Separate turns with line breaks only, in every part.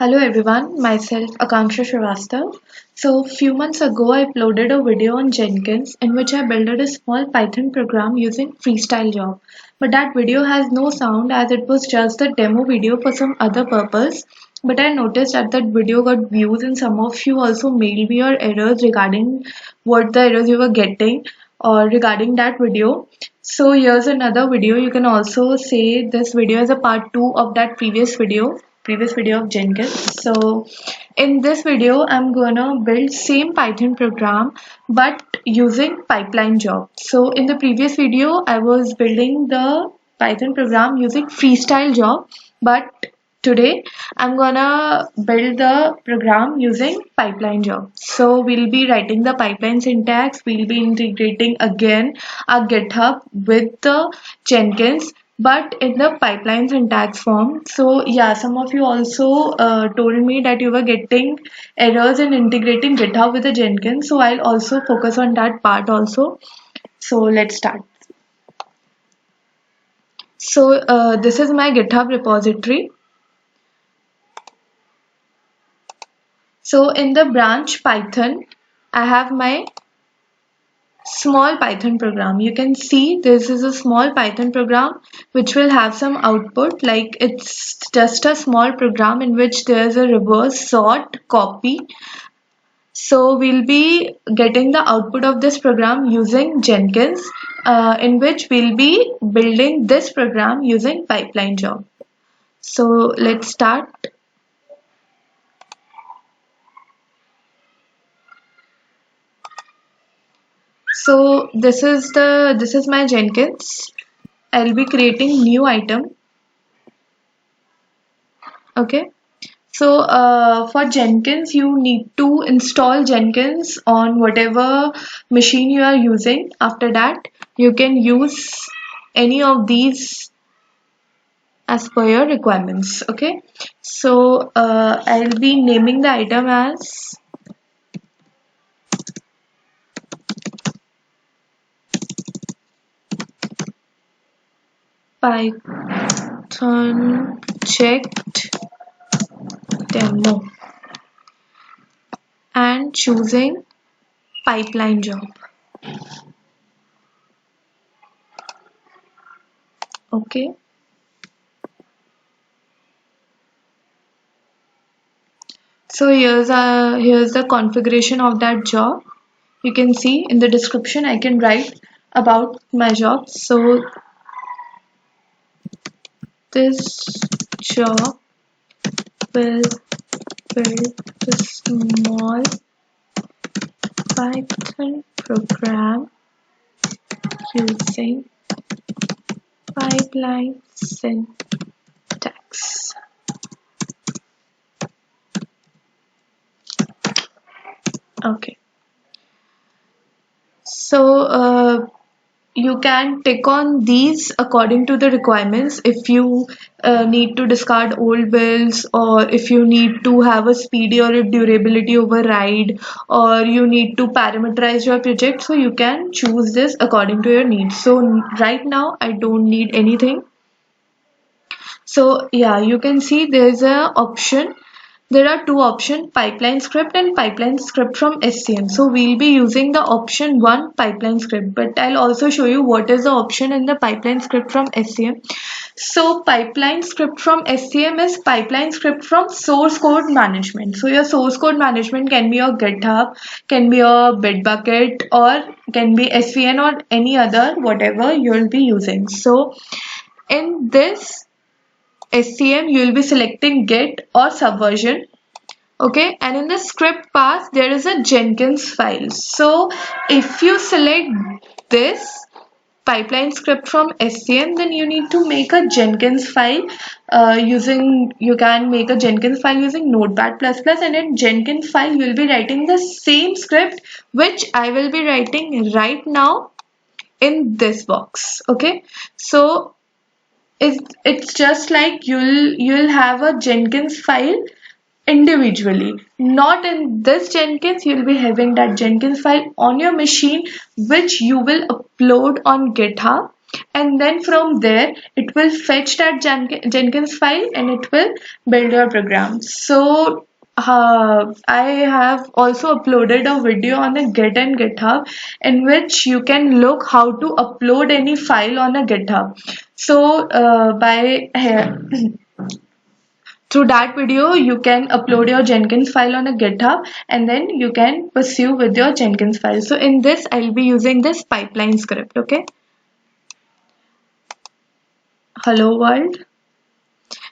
Hello everyone, myself Akanksha Shrivastava. So few months ago I uploaded a video on Jenkins in which I built a small Python program using Freestyle Job. But that video has no sound as it was just a demo video for some other purpose. But I noticed that video got views and some of you also mailed me your errors regarding what the errors you were getting or regarding that video. So here's another video. You can also say this video is a part 2 of that previous video of Jenkins. So in this video I'm gonna build same Python program but using pipeline job. So in the previous video I was building the Python program using freestyle job, but today I'm gonna build the program using pipeline job. So we'll be writing the pipeline syntax, we'll be integrating again our GitHub with the Jenkins but in the pipeline syntax form. So yeah, some of you also told me that you were getting errors in integrating GitHub with the Jenkins, so I'll also focus on that part also. So let's start. So this is my GitHub repository. So in the branch Python, I have my small Python program. You can see this is a small Python program which will have some output, like it's just a small program in which there's a reverse sort copy. So we'll be getting the output of this program using Jenkins, in which we'll be building this program using pipeline job. So let's start. So this is my Jenkins. I'll be creating new item. Okay. So for Jenkins, you need to install Jenkins on whatever machine you are using. After that, you can use any of these as per your requirements. Okay. So I'll be naming the item as Python checked demo and choosing pipeline job. Okay. So here's the configuration of that job. You can see in the description I can write about my job. So this job will build a small Python program using pipeline syntax. Okay. So you can tick on these according to the requirements. If you need to discard old builds, or if you need to have a speedy or a durability override, or you need to parameterize your project, so you can choose this according to your needs. So right now I don't need anything. So yeah, you can see there's a option. There are two options, pipeline script and pipeline script from SCM. So we'll be using the option 1, pipeline script, but I'll also show you what is the option in the pipeline script from SCM. So pipeline script from SCM is pipeline script from source code management. So your source code management can be your GitHub, can be your Bitbucket, or can be SVN or any other, whatever you'll be using. So in this SCM, you will be selecting Git or Subversion. Okay, and in the script path, there is a Jenkins file. So if you select this pipeline script from SCM, then you need to make a Jenkins file you can make a Jenkins file using Notepad++, and in Jenkins file, you will be writing the same script which I will be writing right now in this box. Okay, so it's just like you'll have a Jenkins file individually, not in this Jenkins. You'll be having that Jenkins file on your machine which you will upload on GitHub, and then from there it will fetch that Jenkins file and it will build your program. So I have also uploaded a video on a Git and GitHub in which you can look how to upload any file on a GitHub. So by through that video you can upload your Jenkins file on a GitHub and then you can pursue with your Jenkins file. So in this I'll be using this pipeline script. Okay, hello world.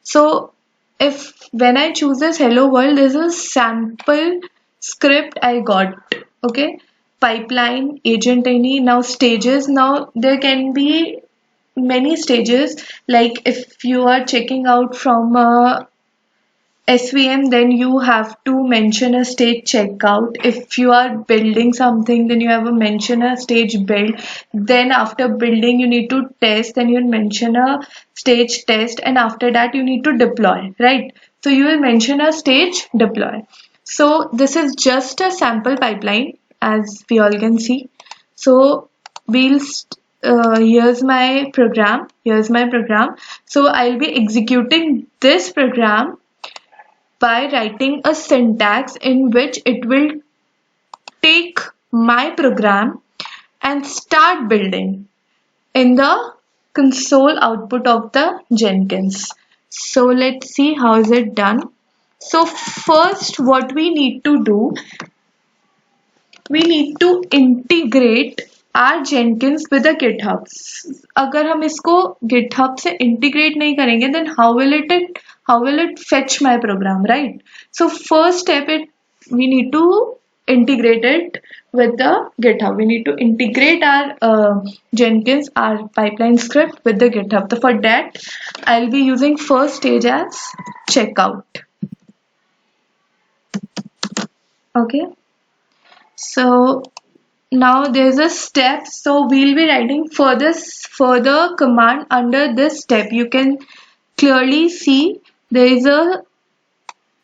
So if when I choose this hello world, there's a sample script I got. Okay, pipeline, agent any, now stages. Now there can be many stages, like if you are checking out from a SVM, then you have to mention a stage checkout. If you are building something, then you have to mention a stage build. Then after building, you need to test, then you'll mention a stage test, and after that you need to deploy, right? So you will mention a stage deploy. So this is just a sample pipeline, as we all can see. So we'll here's my program. Here's my program. So I'll be executing this program by writing a syntax in which it will take my program and start building in the console output of the Jenkins. So let's see how is it done. So first what we need to do, we need to integrate our Jenkins with the GitHub. अगर हम इसको GitHub से integrate नहीं करेंगे, then how will it fetch my program, right? So first step we need to integrate it with the GitHub. We need to integrate our Jenkins, our pipeline script with the GitHub. So for that, I'll be using first stage as checkout. Okay. So now there's a step. So we'll be writing further command under this step. You can clearly see there's a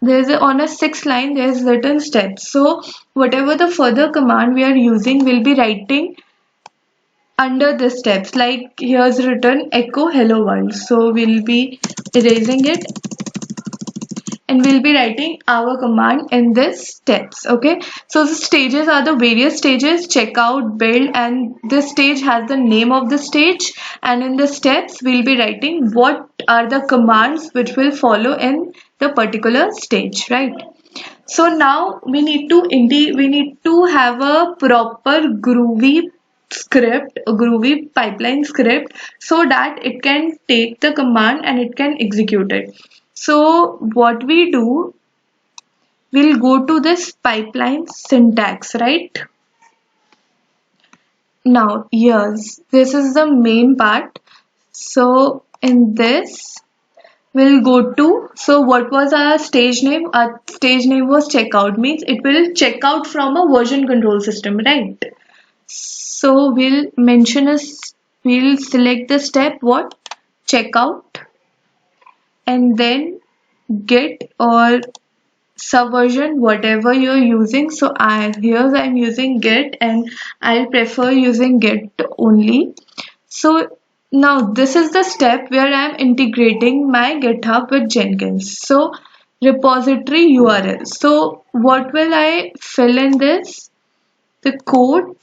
on a 6th line there's written steps. So whatever the further command we are using, we'll be writing under the steps. Like here's written echo hello world. So we'll be erasing it and we'll be writing our command in this steps. Okay, so the stages are the various stages: checkout, build, and this stage has the name of the stage, and in the steps we'll be writing what are the commands which will follow in the particular stage, right? So now we need to have a proper groovy script, a groovy pipeline script, so that it can take the command and it can execute it. So what we do, we'll go to this pipeline syntax, right? Now this is the main part. So in this we'll go to, so what was our stage name? Our stage name was checkout, means it will check out from a version control system, right? So we'll select the step what? Checkout, and then git or subversion, whatever you're using. So I'm using git and I'll prefer using git only. So now this is the step where I'm integrating my GitHub with Jenkins. So repository URL. So what will I fill in this? The code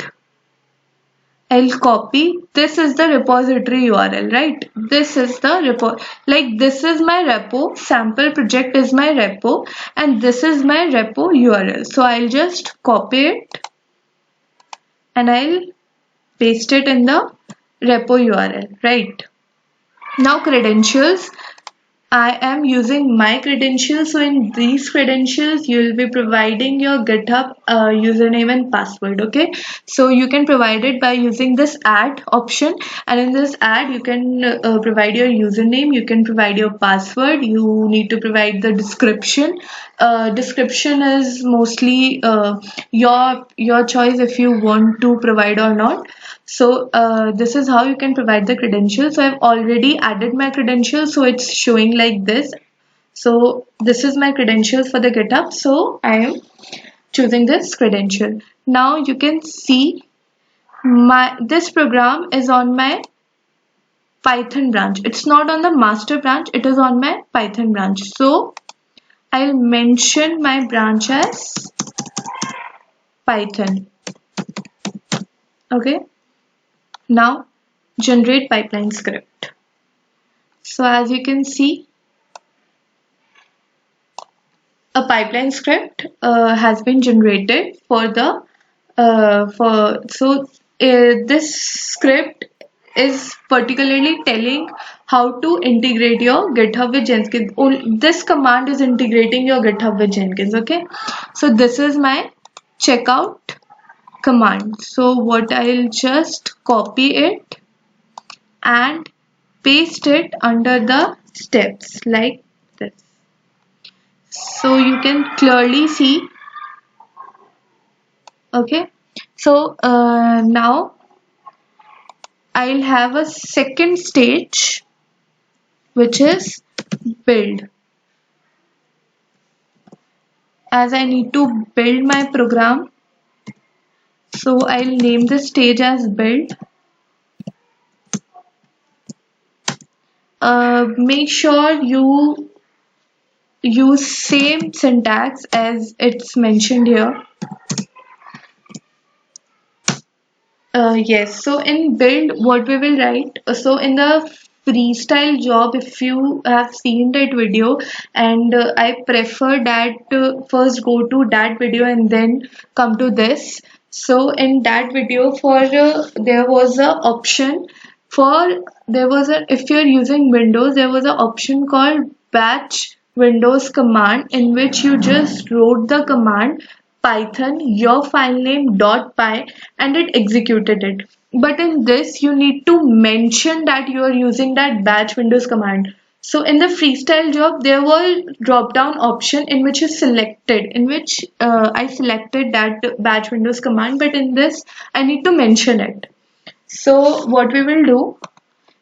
I'll copy. This is the repository URL, right? This is the repo, like this is my repo, sample project is my repo, and this is my repo URL. So I'll just copy it and I'll paste it in the repo URL, right? Now credentials. I am using my credentials. So in these credentials, you will be providing your GitHub username and password. Okay, so you can provide it by using this add option, and in this add you can provide your username, you can provide your password, you need to provide the description. Description is mostly your choice if you want to provide or not. So this is how you can provide the credentials. So I've already added my credentials, so it's showing like this. So this is my credentials for the GitHub. So I am choosing this credential. Now you can see this program is on my Python branch. It's not on the master branch, it is on my Python branch. So I'll mention my branch as Python. Okay. Now generate pipeline script. So as you can see, a pipeline script has been generated for the this script is particularly telling how to integrate your GitHub with Jenkins. This command is integrating your GitHub with Jenkins. Okay, so this is my checkout command. So what, I'll just copy it and paste it under the steps like this. So you can clearly see. Okay, so now I'll have a second stage, which is build. As I need to build my program, so I'll name the stage as build. Make sure you use same syntax as it's mentioned here. Yes, so in build, what we will write, so in the freestyle job, if you have seen that video, and I prefer that first go to that video and then come to this. So in that video, for there was a option for, if you're using Windows, there was an option called batch Windows command, in which you just wrote the command Python your file name .py and it executed it. But in this you need to mention that you are using that batch Windows command. So in the freestyle job there was drop down option in which is selected, in which I selected that batch Windows command, but in this I need to mention it. So what we will do,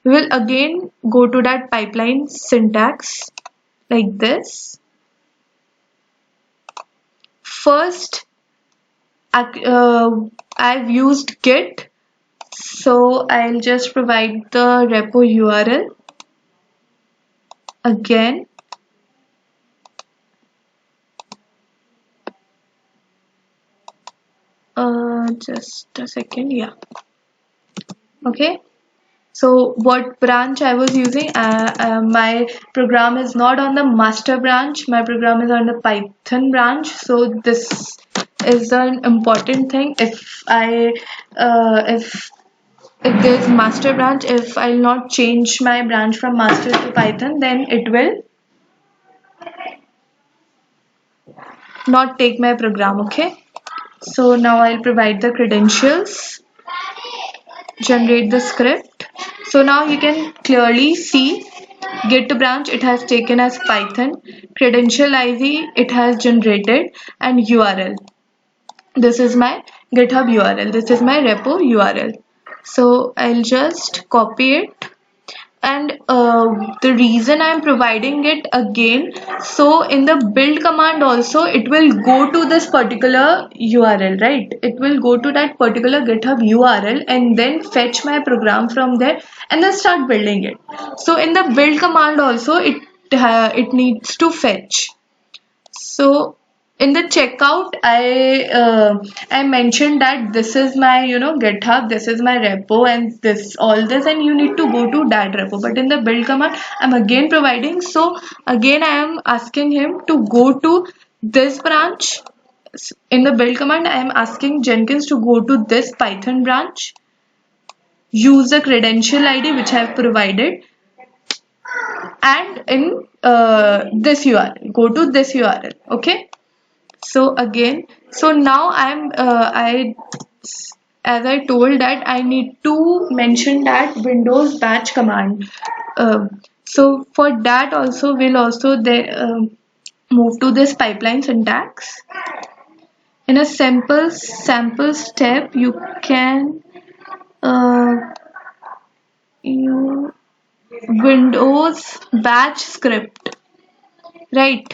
we will again go to that pipeline syntax like this. First, I've used Git, so I'll just provide the repo URL again. Just a second, yeah. Okay. So what branch I was using, my program is not on the master branch, my program is on the Python branch. So this is an important thing. If there's master branch, if I'll not change my branch from master to Python, then it will not take my program. Okay. So now I'll provide the credentials, generate the script. So now you can clearly see Git branch, it has taken as Python, credential ID it has generated, and URL. This is my GitHub URL. This is my repo URL. So I'll just copy it, and the reason I'm providing it again, so in the build command also it will go to this particular URL, right? It will go to that particular GitHub URL and then fetch my program from there and then start building it. So in the build command also it needs to fetch. So in the checkout I mentioned that this is my GitHub, this is my repo, and this all this, and you need to go to that repo. But in the build command I'm again providing, so again I am asking him to go to this branch. In the build command I am asking Jenkins to go to this Python branch, use the credential ID which I have provided, and in this URL, go to this URL. Okay. So again, so now as I told that I need to mention that Windows batch command. So for that also we'll also move to this pipeline syntax. In a sample step, you can Windows batch script. Right,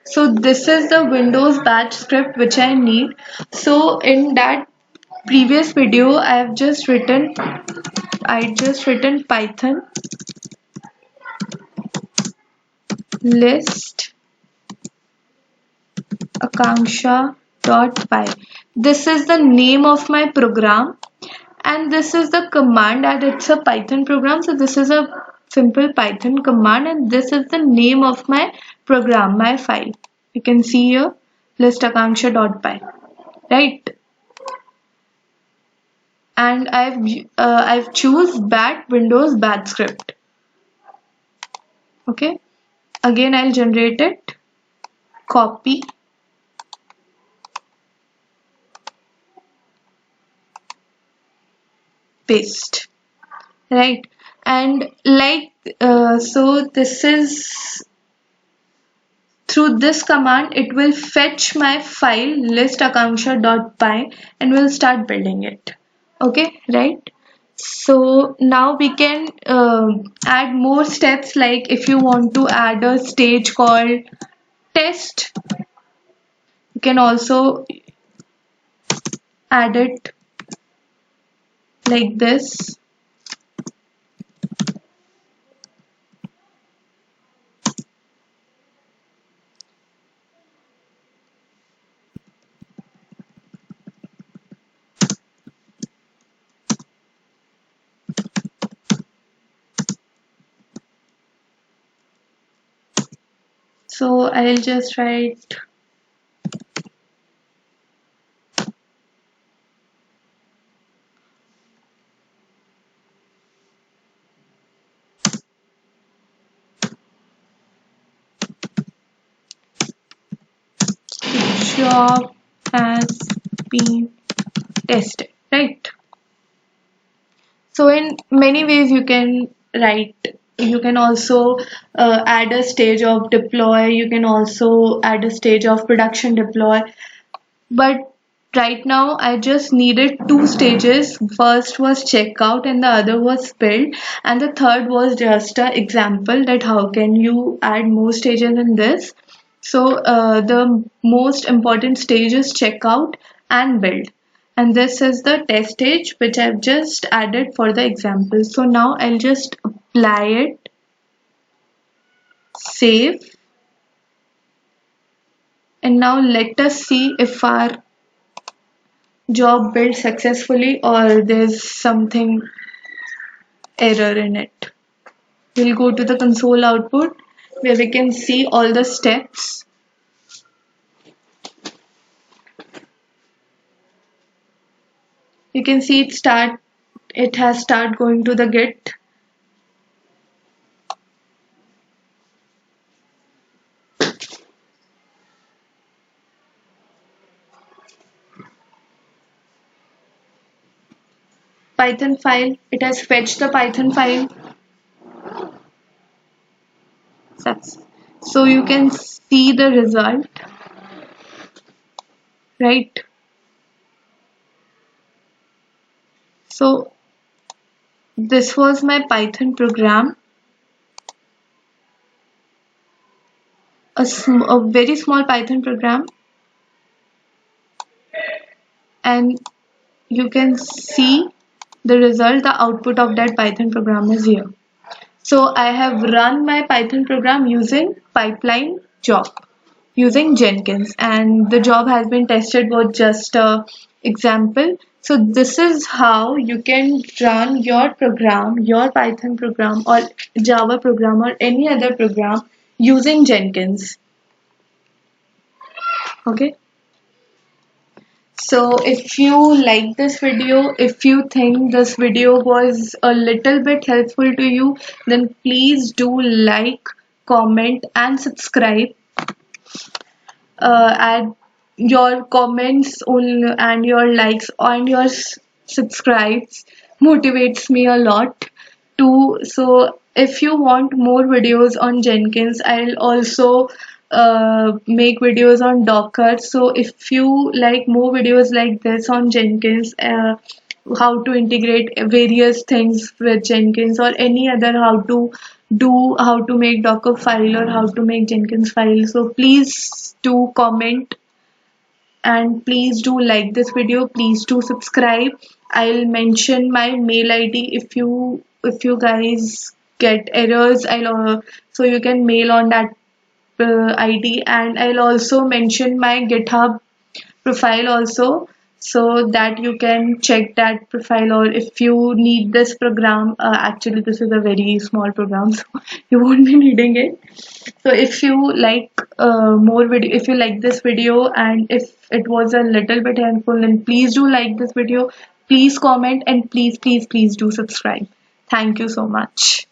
so this is the Windows batch script which I need. So in that previous video I have just written, I just written Python list akanksha.py. This is the name of my program, and this is the command, and it's a Python program. So this is a simple Python command, and this is the name of my program, my file. You can see here list akanksha.py, right? And I've choose bat Windows bat script. Okay, again I'll generate it, copy, paste, right? And like so this is through this command it will fetch my file list akanksha.py and will start building it. Okay, right? So now we can add more steps, like if you want to add a stage called test, you can also add it like this. So I'll just write job has been tested, right? So in many ways you can write, you can also add a stage of deploy, you can also add a stage of production deploy, but right now I just needed two stages. First was checkout and the other was build, and the third was just an example that how can you add more stages in this. So the most important stage is checkout and build, and this is the test stage which I've just added for the example. So now I'll just apply it, save, and now let us see if our job built successfully or there's something error in it. We'll go to the console output where we can see all the steps. You can see it has start going to the Git. Python file, it has fetched the Python file. So you can see the result, right? So this was my Python program, a very small Python program, and you can see the result, the output of that Python program is here. So I have run my Python program using pipeline job, using Jenkins, and the job has been tested with just a example. So this is how you can run your program, your Python program or Java program or any other program using Jenkins. Okay. So if you like this video, if you think this video was a little bit helpful to you, then please do like, comment and subscribe. Add your comments and your likes and your subscribes motivates me a lot too. So if you want more videos on Jenkins, I'll also make videos on Docker. So if you like more videos like this on Jenkins, how to integrate various things with Jenkins or any other how to make Docker file or how to make Jenkins file, so please do comment and please do like this video, please do subscribe. I'll mention my mail ID. If you guys get errors, so you can mail on that ID, and I'll also mention my GitHub profile also, so that you can check that profile. Or if you need this program, actually this is a very small program, so you won't be needing it. So if you like more video, if you like this video and if it was a little bit helpful, then please do like this video, please comment, and please do subscribe. Thank you so much.